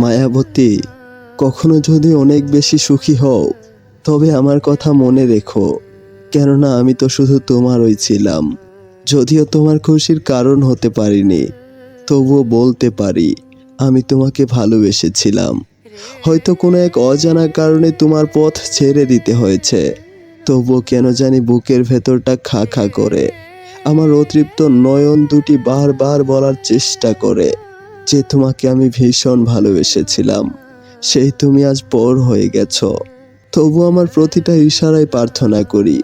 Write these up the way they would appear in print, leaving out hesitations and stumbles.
মায়াবতী, কখনো যদি অনেক বেশি সুখী হও তবে আমার কথা মনে রেখো, কেননা আমি তো শুধু তোমারই ছিলাম। যদিও তোমার খুশির কারণ হতে পারিনি, তবুও বলতে পারি আমি তোমাকে ভালোবেসেছিলাম। হয়তো কোনো এক অজানা কারণে তোমার পথ ছেড়ে দিতে হয়েছে, তবুও কেন জানি বুকের ভেতরটা খা খা করে। আমার অতৃপ্ত নয়ন দুটি বারবার বলার চেষ্টা করে যে তোমাকে আমি ভীষণ ভালোবেসেছিলাম। সেই তুমি আজ পর হয়ে গেছো। তবু আমার প্রতিটা ইশারায় প্রার্থনা করি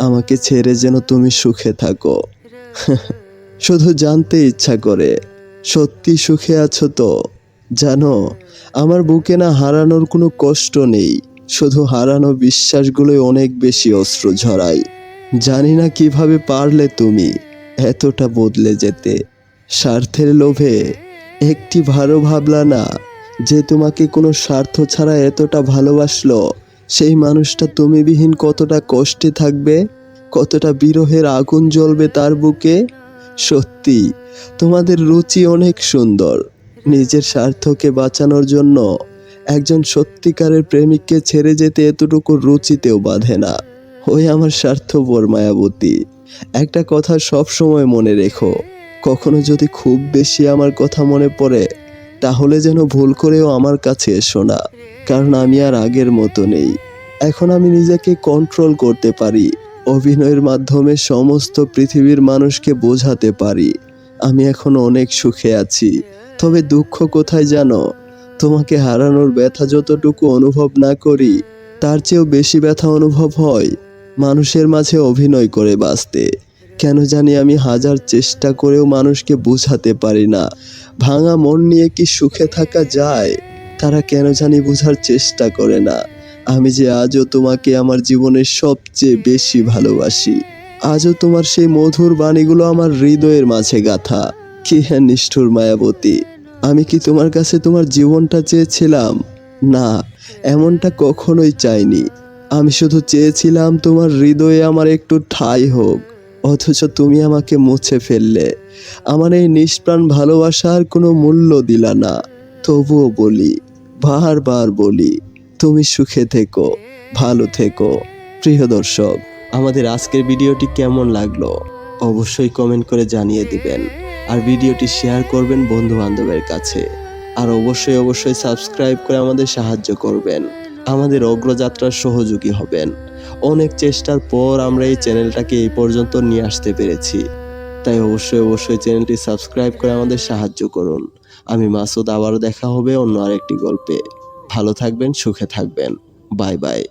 আমাকে ছেড়ে যেন তুমি সুখে থাকো। শুধু জানতে ইচ্ছা করে সত্যি সুখে আছো তো? জানো, আমার বুকে না হারানোর কোনো কষ্ট নেই, শুধু হারানো বিশ্বাসগুলোই অনেক বেশি অশ্রু ঝরায়। জানি না কিভাবে পারলে তুমি এতটা বদলে যেতে। স্বার্থের লোভে একটি ভালো ভাবলা না যে তোমাকে কোনো স্বার্থ ছাড়া এতটা ভালোবাসলো সেই মানুষটা তুমি বিহীন কতটা কষ্টে থাকবে, কতটা বিরহের আগুন জ্বলবে তার বুকে। সত্যি তোমাদের রুচি অনেক সুন্দর। নিজের স্বার্থকে বাঁচানোর জন্য একজন সত্যিকারের প্রেমিককে ছেড়ে যেতে এতটুকু রুচিতেও বাধে না। ওই আমার স্বার্থপর মায়াবতী, একটা কথা সব সময় মনে রেখো, কখনো যদি খুব বেশি আমার কথা মনে পড়ে তাহলে যেন ভুল করেও আমার কাছে এসো না, কারণ আমি আর আগের মতো নেই। এখন আমি নিজেকে কন্ট্রোল করতে পারি, অভিনয়ের মাধ্যমে সমস্ত পৃথিবীর মানুষকে বোঝাতে পারি আমি এখন অনেক সুখে আছি। তবে দুঃখ কোথায় জানো? তোমাকে হারানোর ব্যথা যতটুকু অনুভব না করি তার চেয়েও বেশি ব্যথা অনুভব হয় মানুষের মাঝে অভিনয় করে বাঁচতে। কেন জানি আমি হাজার চেষ্টা করেও মানুষকে বোঝাতে পারি না ভাঙা মন নিয়ে কি সুখে থাকা যায়। তারা কেন জানি বোঝার চেষ্টা করে না আমি যে আজও তোমাকে আমার জীবনের সবচেয়ে বেশি ভালোবাসি। আজও তোমার সেই মধুর বাণীগুলো আমার হৃদয়ের মাঝে গাঁথা। কি হ্যাঁ নিষ্ঠুর মায়াবতী, আমি কি তোমার কাছে তোমার জীবনটা চেয়েছিলাম? না, এমনটা কখনোই চাইনি। আমি শুধু চেয়েছিলাম তোমার হৃদয়ে আমার একটু ঠাঁই হোক, অথচ তুমি আমাকে মুছে ফেললে। আমার এই নিষ্প্রাণ ভালোবাসার কোনো মূল্য দিলা না। তবুও বলি, বারবার বলি, তুমি সুখে থেকো, ভালো থেকো। প্রিয় দর্শক, আমাদের আজকের ভিডিওটি কেমন লাগলো অবশ্যই কমেন্ট করে জানিয়ে দিবেন, আর ভিডিওটি শেয়ার করবেন বন্ধু বান্ধবের কাছে। আর অবশ্যই সাবস্ক্রাইব করে আমাদের সাহায্য করবেন, আমাদের অগ্রযাত্রার সহযোগী হবেন। অনেক চেষ্টার পর আমরা এই চ্যানেলটাকে এই পর্যন্ত নিয়ে আসতে পেরেছি, তাই অবশ্যই চ্যানেলটি সাবস্ক্রাইব করে আমাদের সাহায্য করুন। আমি মাসুদ, আবারও দেখা হবে অন্য আরেকটি গল্পে। ভালো থাকবেন, সুখে থাকবেন। Bye bye.